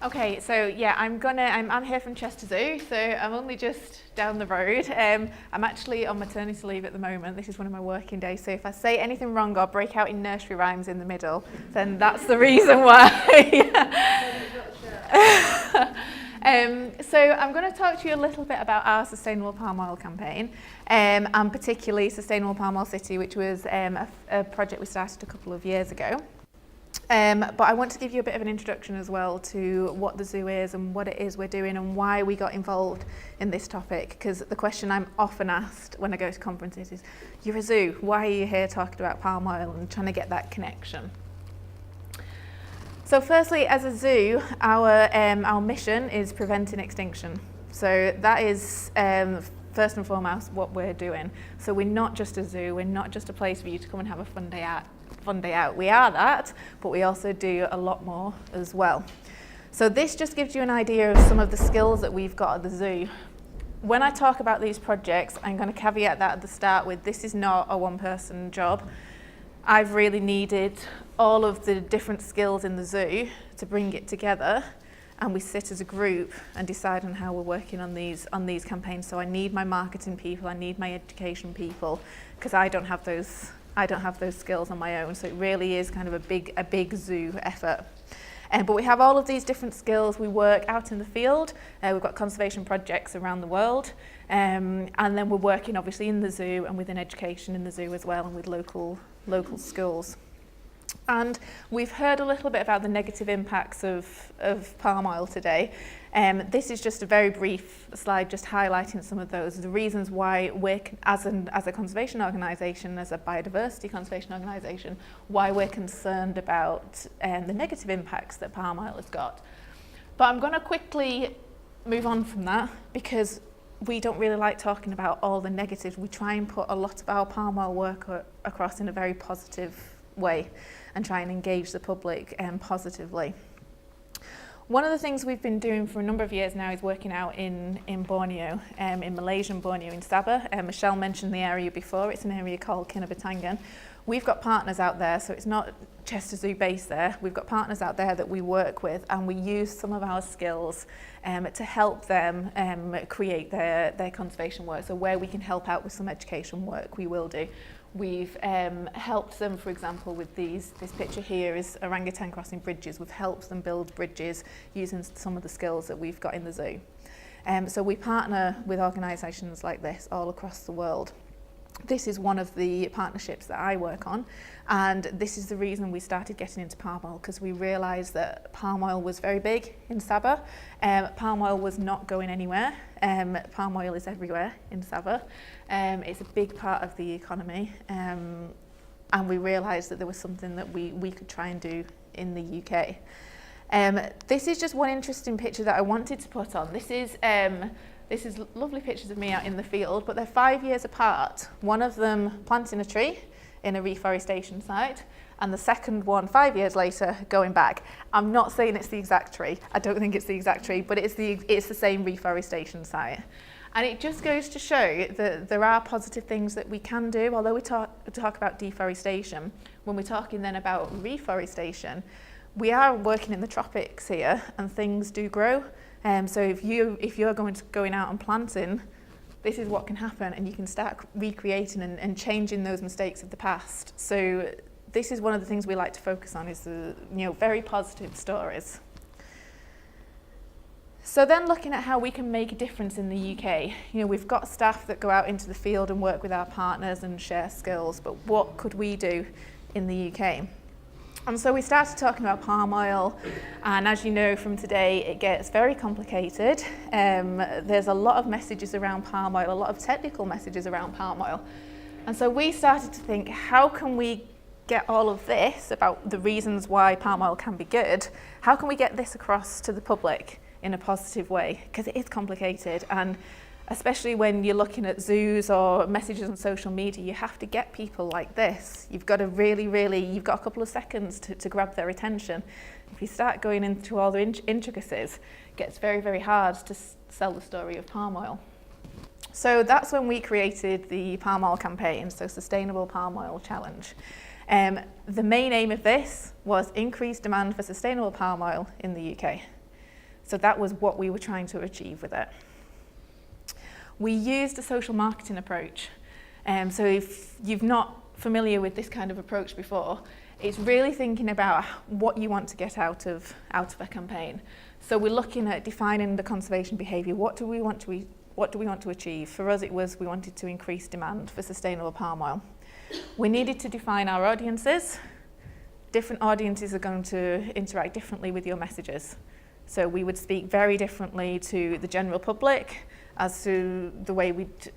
Okay, so yeah, I'm here from Chester Zoo, so I'm only just down the road. I'm actually on maternity leave at the moment. This is one of my working days, so if I say anything wrong or break out in nursery rhymes in the middle, then that's the reason why. So I'm going to talk to you a little bit about our Sustainable Palm Oil campaign, and particularly Sustainable Palm Oil City, which was a project we started a couple of years ago. But I want to give you a bit of an introduction as well to what the zoo is and what it is we're doing and why we got involved in this topic, because the question I'm often asked when I go to conferences is, you're a zoo, why are you here talking about palm oil, and trying to get that connection. So firstly, as a zoo, our mission is preventing extinction. So that is first and foremost what we're doing. So we're not just a zoo, we're not just a place for you to come and have a fun day out. We are that, but we also do a lot more as well. So this just gives you an idea of some of the skills that we've got at the zoo. When I talk about these projects, I'm going to caveat that at the start with, this is not a one-person job. I've really needed all of the different skills in the zoo to bring it together, and we sit as a group and decide on how we're working on these campaigns. So I need my marketing people, I need my education people, because I don't have those skills on my own, so it really is kind of a big zoo effort. But we have all of these different skills. We work out in the field, we've got conservation projects around the world, and then we're working obviously in the zoo and within education in the zoo as well, and with local schools. And we've heard a little bit about the negative impacts of palm oil today. This is just a very brief slide just highlighting some of those, the reasons why we're, as a conservation organisation, as a biodiversity conservation organisation, why we're concerned about the negative impacts that palm oil has got. But I'm going to quickly move on from that, because we don't really like talking about all the negatives. We try and put a lot of our palm oil work across in a very positive way and try and engage the public positively. One of the things we've been doing for a number of years now is working out in Borneo, in Malaysian Borneo, in Sabah. Michelle mentioned the area before. It's an area called Kinabatangan. We've got partners out there, so it's not Chester Zoo based there. We've got partners out there that we work with, and we use some of our skills to help them create their conservation work. So where we can help out with some education work, we will do. We've helped them, for example, with this picture here is orangutan crossing bridges. We've helped them build bridges using some of the skills that we've got in the zoo. So we partner with organisations like this all across the world. This is one of the partnerships that I work on, and this is the reason we started getting into palm oil, because we realised that palm oil was very big in Sabah. Palm oil was not going anywhere. Palm oil is everywhere in Sabah. It's a big part of the economy, and we realised that there was something that we could try and do in the UK. This is just one interesting picture that I wanted to put on. This is lovely pictures of me out in the field, but they're 5 years apart. One of them planting a tree in a reforestation site, and the second one 5 years later going back. I'm not saying it's the exact tree. I don't think it's the exact tree, but it's the same reforestation site. And it just goes to show that there are positive things that we can do. Although we talk about deforestation, when we're talking then about reforestation, we are working in the tropics here, and things do grow. So if you're going out and planting, this is what can happen, and you can start recreating and changing those mistakes of the past. So this is one of the things we like to focus on, is the very positive stories. So then looking at how we can make a difference in the UK, we've got staff that go out into the field and work with our partners and share skills, but what could we do in the UK? And so we started talking about palm oil, and as you know from today, it gets very complicated. There's a lot of messages around palm oil, a lot of technical messages around palm oil. And so we started to think, how can we get all of this about the reasons why palm oil can be good, how can we get this across to the public in a positive way? Because it is complicated, and especially when you're looking at zoos or messages on social media, you have to get people like this. You've got to you've got a couple of seconds to grab their attention. If you start going into all the intricacies, it gets very, very hard to sell the story of palm oil. So that's when we created the palm oil campaign, so Sustainable Palm Oil Challenge. The main aim of this was increased demand for sustainable palm oil in the UK. So that was what we were trying to achieve with it. We used a social marketing approach. So if you're not familiar with this kind of approach before, it's really thinking about what you want to get out of a campaign. So we're looking at defining the conservation behaviour. What do we want to achieve? For us, it was we wanted to increase demand for sustainable palm oil. We needed to define our audiences. Different audiences are going to interact differently with your messages. So we would speak very differently to the general public as to the way we'd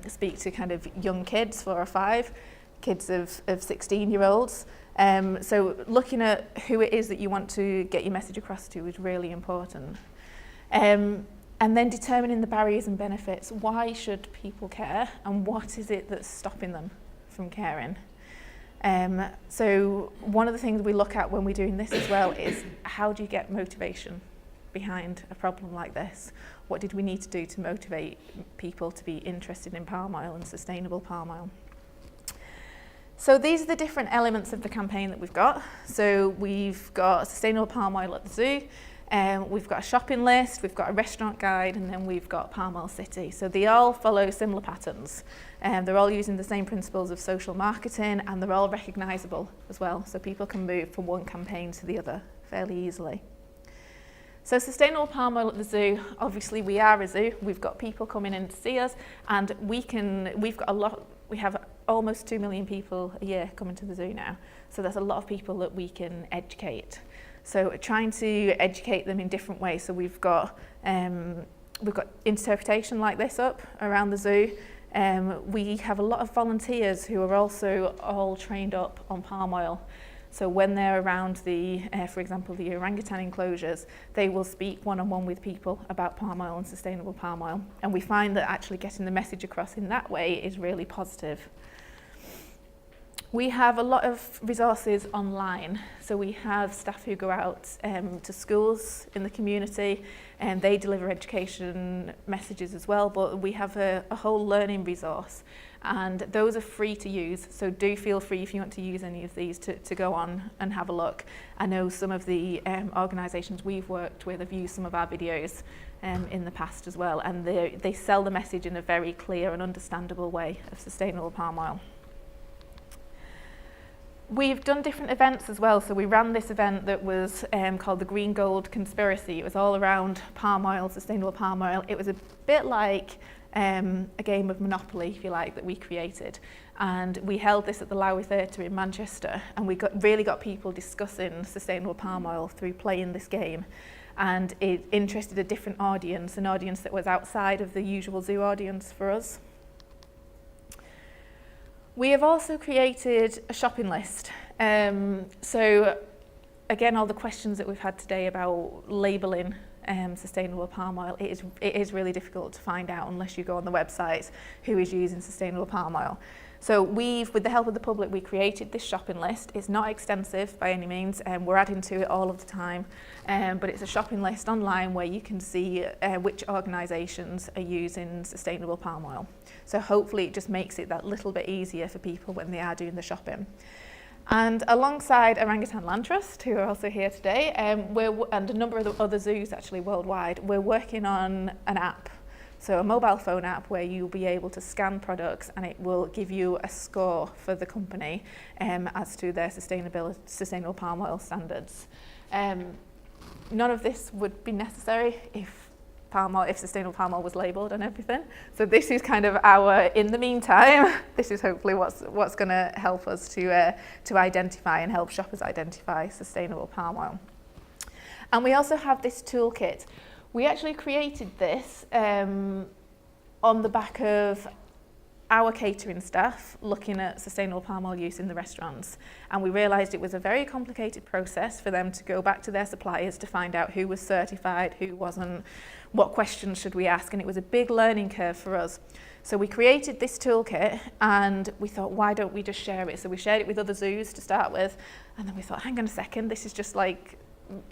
speak to kind of young kids, 4 or 5, kids of 16-year-olds. So looking at who it is that you want to get your message across to is really important. And then determining the barriers and benefits. Why should people care, and what is it that's stopping them from caring? So one of the things we look at when we're doing this as well is how do you get motivation behind a problem like this? What did we need to do to motivate people to be interested in palm oil and sustainable palm oil? So these are the different elements of the campaign that we've got. So we've got sustainable palm oil at the zoo, we've got a shopping list, we've got a restaurant guide, and then we've got Palm Oil City. So they all follow similar patterns. They're all using the same principles of social marketing, and they're all recognisable as well. So people can move from one campaign to the other fairly easily. So sustainable palm oil at the zoo, obviously we are a zoo. We've got people coming in to see us, and we have almost 2 million people a year coming to the zoo now. So there's a lot of people that we can educate. So trying to educate them in different ways. So we've got interpretation like this up around the zoo. We have a lot of volunteers who are also all trained up on palm oil. So when they're around for example, the orangutan enclosures, they will speak one-on-one with people about palm oil and sustainable palm oil. And we find that actually getting the message across in that way is really positive. We have a lot of resources online. So we have staff who go out to schools in the community, and they deliver education messages as well, but we have a whole learning resource, and those are free to use. So do feel free, if you want to use any of these, to go on and have a look. I know some of the organisations we've worked with have used some of our videos in the past as well, and they sell the message in a very clear and understandable way of sustainable palm oil. We've done different events as well. So we ran this event that was called the Green Gold Conspiracy. It was all around palm oil, sustainable palm oil. It was a bit like a game of Monopoly, if you like, that we created. And we held this at the Lowry Theatre in Manchester, and we really got people discussing sustainable palm oil through playing this game. And it interested a different audience, an audience that was outside of the usual zoo audience for us. We have also created a shopping list. So again, all the questions that we've had today about labelling sustainable palm oil, it is really difficult to find out unless you go on the website who is using sustainable palm oil. So with the help of the public, we created this shopping list. It's not extensive by any means, and we're adding to it all of the time, but it's a shopping list online where you can see which organisations are using sustainable palm oil. So hopefully it just makes it that little bit easier for people when they are doing the shopping. And alongside Orangutan Land Trust, who are also here today, and a number of the other zoos actually worldwide, we're working on an app. So a mobile phone app where you'll be able to scan products and it will give you a score for the company as to their sustainable palm oil standards. None of this would be necessary if sustainable palm oil was labelled and everything. So this is kind of in the meantime, this is hopefully what's going to help us to identify and help shoppers identify sustainable palm oil. And we also have this toolkit. We actually created this on the back of our catering staff looking at sustainable palm oil use in the restaurants. And we realised it was a very complicated process for them to go back to their suppliers to find out who was certified, who wasn't, what questions should we ask, and it was a big learning curve for us. So we created this toolkit and we thought, why don't we just share it? So we shared it with other zoos to start with, and then we thought, hang on a second, this is just like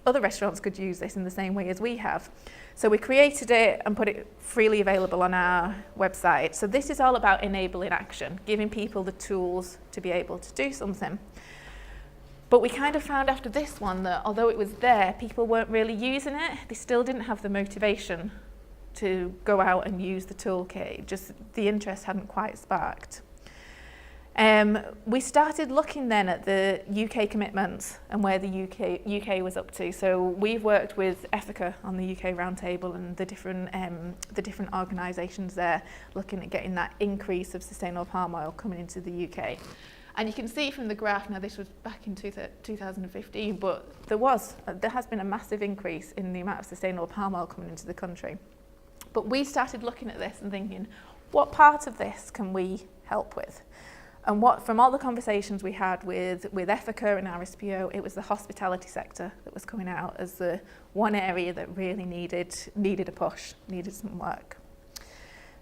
other restaurants could use this in the same way as we have. So we created it and put it freely available on our website. So this is all about enabling action, giving people the tools to be able to do something. But we kind of found after this one that although it was there, people weren't really using it. They still didn't have the motivation to go out and use the toolkit. Just the interest hadn't quite sparked. We started looking then at the UK commitments and where the UK was up to. So we've worked with Ethica on the UK Roundtable and the different organisations there, looking at getting that increase of sustainable palm oil coming into the UK. And you can see from the graph, now this was back in 2015, but there has been a massive increase in the amount of sustainable palm oil coming into the country. But we started looking at this and thinking, what part of this can we help with? And from all the conversations we had with Ethica and RSPO, it was the hospitality sector that was coming out as the one area that really needed a push, needed some work.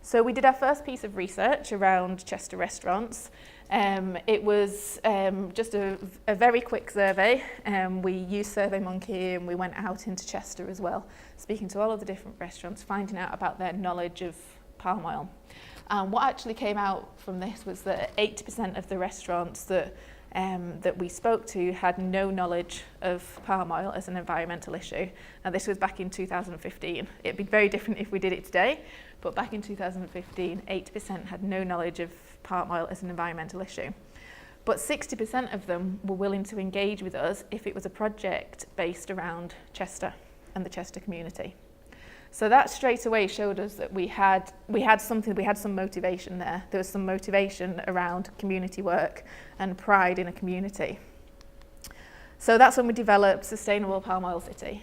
So we did our first piece of research around Chester restaurants. It was just a very quick survey. We used SurveyMonkey and we went out into Chester as well, speaking to all of the different restaurants, finding out about their knowledge of palm oil. What actually came out from this was that 80% of the restaurants that we spoke to had no knowledge of palm oil as an environmental issue. Now this was back in 2015. It'd be very different if we did it today, but back in 2015, 80% had no knowledge of palm oil as an environmental issue. But 60% of them were willing to engage with us if it was a project based around Chester and the Chester community. So that straight away showed us that we had some motivation there. There was some motivation around community work and pride in a community. So that's when we developed Sustainable Palm Oil City.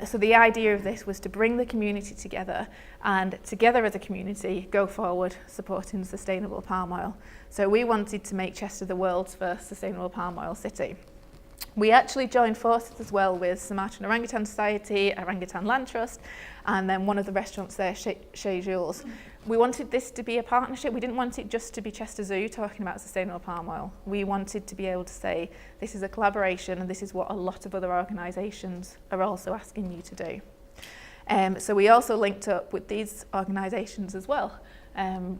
So the idea of this was to bring the community together and together as a community go forward supporting sustainable palm oil. So we wanted to make Chester the world's first Sustainable Palm Oil City. We actually joined forces as well with Sumatran Orangutan Society, Orangutan Land Trust, and then one of the restaurants there, Chez Jules. We wanted this to be a partnership. We didn't want it just to be Chester Zoo talking about sustainable palm oil. We wanted to be able to say, this is a collaboration and this is what a lot of other organisations are also asking you to do. So we also linked up with these organisations as well,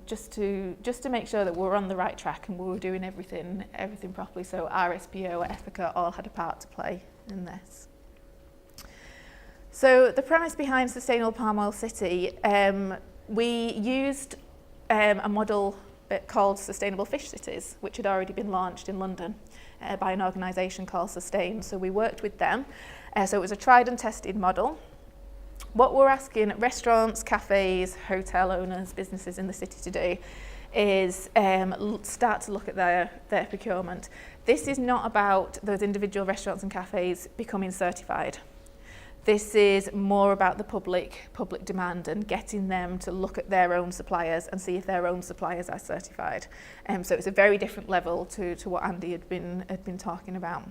just to make sure that we're on the right track and we were doing everything properly. So RSPO, Ethica all had a part to play in this. So the premise behind Sustainable Palm Oil City, we used a model called Sustainable Fish Cities, which had already been launched in London by an organisation called Sustain. So we worked with them. So it was a tried and tested model. What we're asking restaurants, cafes, hotel owners, businesses in the city to do is start to look at their procurement. This is not about those individual restaurants and cafes becoming certified. This is more about the public demand and getting them to look at their own suppliers and see if their own suppliers are certified. So it's a very different level to what Andy had been talking about.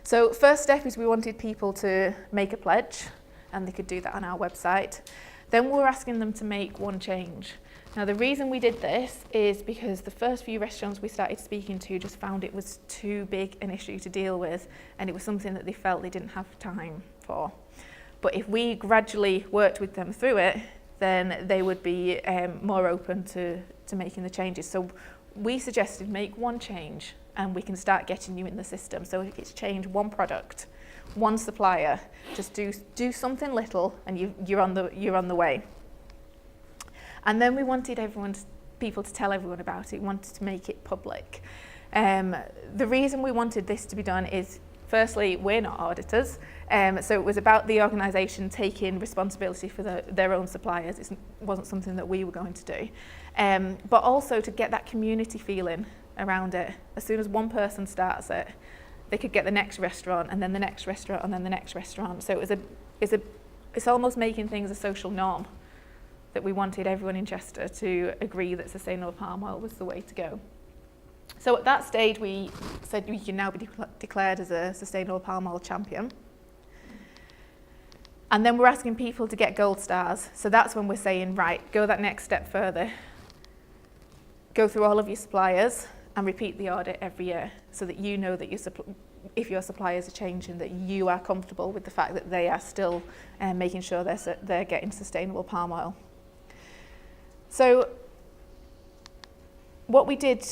So first step is we wanted people to make a pledge, and they could do that on our website. Then we were asking them to make one change. Now the reason we did this is because the first few restaurants we started speaking to just found it was too big an issue to deal with, and it was something that they felt they didn't have time for. But if we gradually worked with them through it, then they would be more open to making the changes. So we suggested make one change and we can start getting you in the system. So if it's change one product, one supplier, just do something little and you're on the way. And then we wanted people to tell everyone about it. We wanted to make it public. The reason we wanted this to be done is, firstly, we're not auditors, so it was about the organisation taking responsibility for their own suppliers. It wasn't something that we were going to do. But also to get that community feeling around it. As soon as one person starts it, they could get the next restaurant and then the next restaurant and then the next restaurant. So it's almost making things a social norm that we wanted everyone in Chester to agree that sustainable palm oil was the way to go. So at that stage, we said we can now be declared as a sustainable palm oil champion. And then we're asking people to get gold stars. So that's when we're saying, right, go that next step further. Go through all of your suppliers and repeat the audit every year so that you know that if your suppliers are changing, that you are comfortable with the fact that they are still making sure they're getting sustainable palm oil. So what we did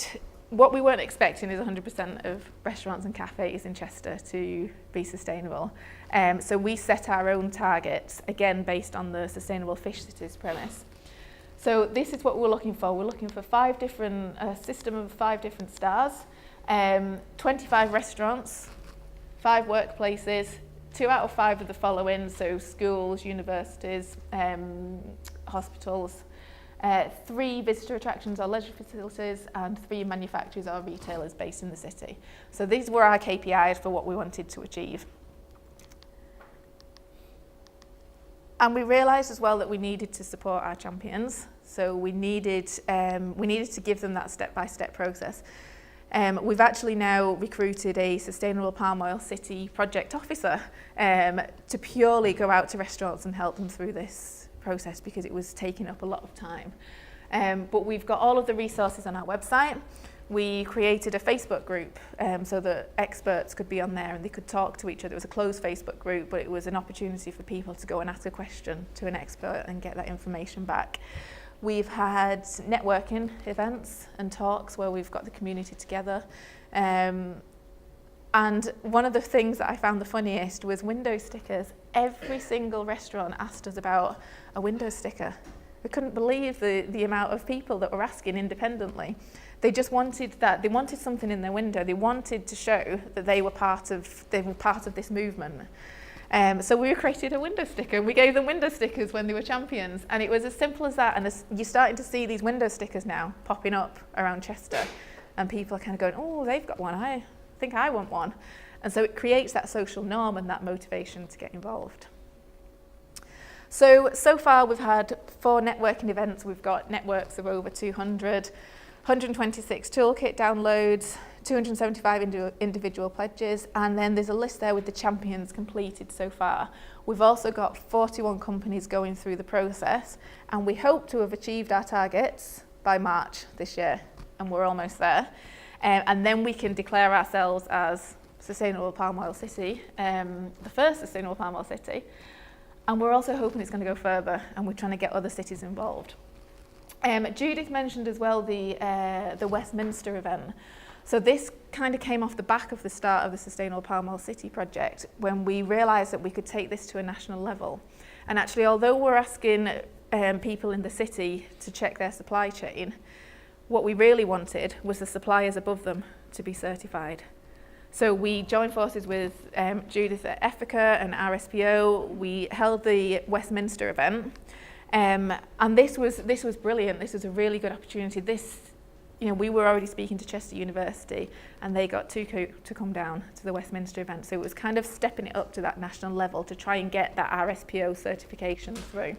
what we weren't expecting is 100% of restaurants and cafes in Chester to be sustainable. So we set our own targets, again based on the Sustainable Fish Cities premise. So this is what we're looking for. We're looking for a system of 5 different stars, 25 restaurants, 5 workplaces, 2 out of 5 of the following, so schools, universities, hospitals, 3 visitor attractions or leisure facilities, and 3 manufacturers or retailers based in the city. So these were our KPIs for what we wanted to achieve. And we realised as well that we needed to support our champions. So we needed to give them that step-by-step process. We've actually now recruited a Sustainable Palm Oil City project officer to purely go out to restaurants and help them through this process because it was taking up a lot of time. But we've got all of the resources on our website. We created a Facebook group so that experts could be on there and they could talk to each other. It was a closed Facebook group, but it was an opportunity for people to go and ask a question to an expert and get that information back. We've had networking events and talks where we've got the community together. And one of the things that I found the funniest was window stickers. Every single restaurant asked us about a window sticker. We couldn't believe the amount of people that were asking independently. They just wanted that. They wanted something in their window. They wanted to show that they were part of this movement. So we created a window sticker and we gave them window stickers when they were champions, and it was as simple as that. And you're starting to see these window stickers now popping up around Chester, and people are kind of going, oh, they've got one, I think I want one. And so it creates that social norm and that motivation to get involved. So far we've had 4 networking events. We've got networks of over 200, 126 toolkit downloads, 275 individual pledges, and then there's a list there with the champions completed so far. We've also got 41 companies going through the process, and we hope to have achieved our targets by March this year, and we're almost there. And then we can declare ourselves as Sustainable Palm Oil City, the first Sustainable Palm Oil City, and we're also hoping it's going to go further, and we're trying to get other cities involved. Judith mentioned as well the Westminster event. So this kind of came off the back of the start of the Sustainable Palm Oil City project when we realised that we could take this to a national level. And actually, although we're asking people in the city to check their supply chain, what we really wanted was the suppliers above them to be certified. So we joined forces with Judith at Ethica and RSPO. We held the Westminster event. And this was brilliant. This was a really good opportunity. We were already speaking to Chester University, and they got TUCO to come down to the Westminster event. So it was kind of stepping it up to that national level to try and get that RSPO certification through.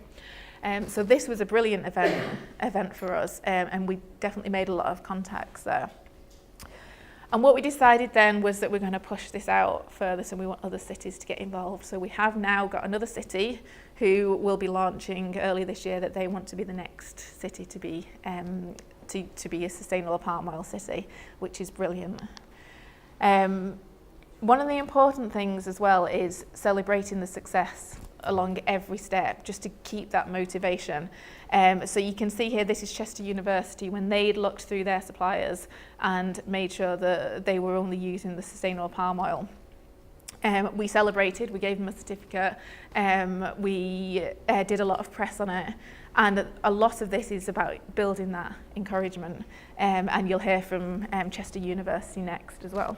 So this was a brilliant event for us, and we definitely made a lot of contacts there. And what we decided then was that we're going to push this out further, so we want other cities to get involved. So we have now got another city who will be launching early this year that they want to be the next city to be a sustainable palm oil city, which is brilliant. One of the important things as well is celebrating the success along every step, just to keep that motivation. So you can see here, this is Chester University when they'd looked through their suppliers and made sure that they were only using the sustainable palm oil. We celebrated, we gave them a certificate, we did a lot of press on it, and a lot of this is about building that encouragement, and you'll hear from Chester University next as well.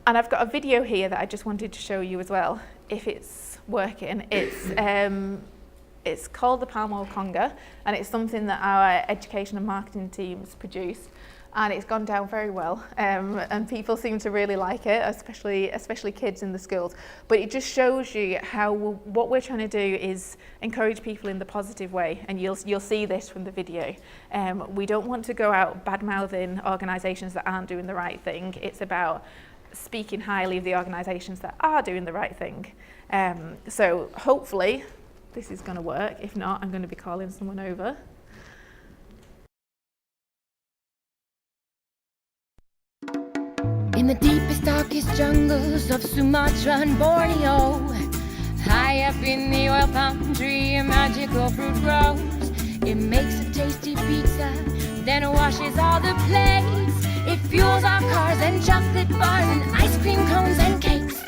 And I've got a video here that I just wanted to show you as well, if it's working. It's called the Palm Oil Conga, and it's something that our education and marketing teams produced, and it's gone down very well, and people seem to really like it, especially kids in the schools. But it just shows you how what we're trying to do is encourage people in the positive way, and you'll see this from the video. We don't want to go out bad-mouthing organisations that aren't doing the right thing. It's about speaking highly of the organisations that are doing the right thing. So hopefully this is going to work. If not, I'm going to be calling someone over. In the deepest, darkest jungles of Sumatra and Borneo, high up in the oil palm tree, a magical fruit grows. It makes a tasty pizza then washes all the plates. It fuels our cars and chocolate bars and ice cream cones and cakes.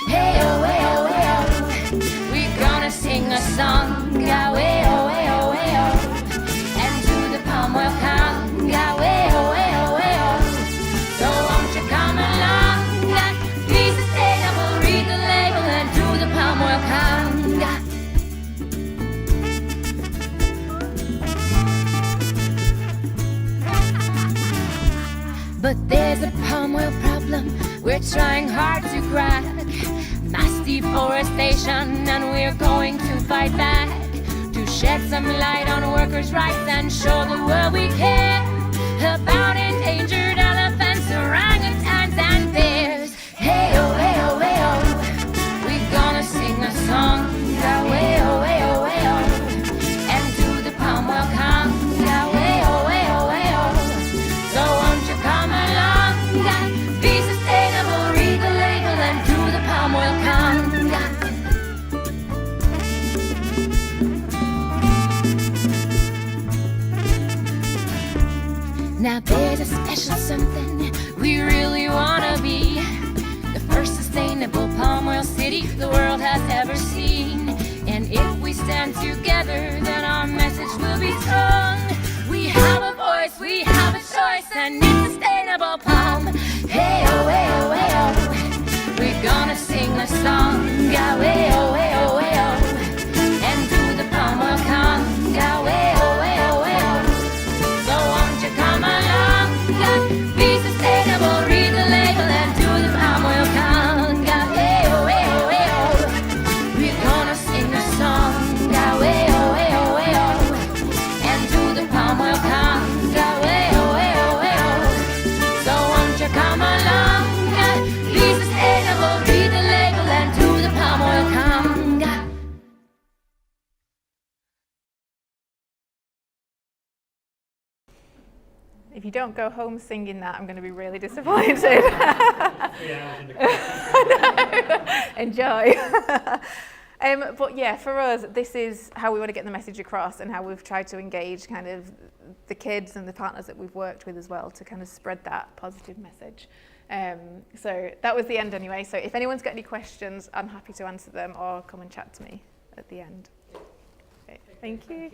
Hey-oh, hey-oh, hey-oh, we're gonna sing a song. Way-oh, way-oh, way-oh, and do the palm oil conga. Way-oh, way-oh, way-oh, so won't you come along? Be sustainable, read the label and do the palm oil conga. But there's a palm oil problem we're trying hard to crack. Mass deforestation, and we're going to fight back. To shed some light on workers' rights and show the world we care about endangered elephants, orangutans, and bears. Hey-oh, hey-oh, hey-oh, we're gonna sing a song. Way-oh, way-oh, way-oh, and do the palm oil conga. Way-oh, way-oh, way-oh, so won't you come along? Be sustainable, read the label and do the palm oil conga. Now there's a special something we really wanna be, the first sustainable palm oil city the world has ever seen. And if we stand together, then our message will be strong. We have a voice, we have a choice, and it's sustainable palm. Hey-oh, hey-oh, hey-oh, we're gonna sing a song. Way-oh, way-oh, way-oh, and do the palm oil conga. Way-oh, way-oh, way-oh, so won't you come along? Be sustainable, read the label and do the palm oil conga. Hey-oh, hey-oh, hey-oh, we're gonna sing a song. Way-oh, way-oh, way-oh, and do the palm oil conga. Way-oh, way-oh, way-oh, so won't you come along? Be sustainable, read the label and do the palm oil conga. If you don't go home singing that, I'm going to be really disappointed. Enjoy. But yeah, for us, this is how we want to get the message across and how we've tried to engage kind of the kids and the partners that we've worked with as well to kind of spread that positive message. So that was the end anyway. So if anyone's got any questions, I'm happy to answer them or come and chat to me at the end. Okay, thank you.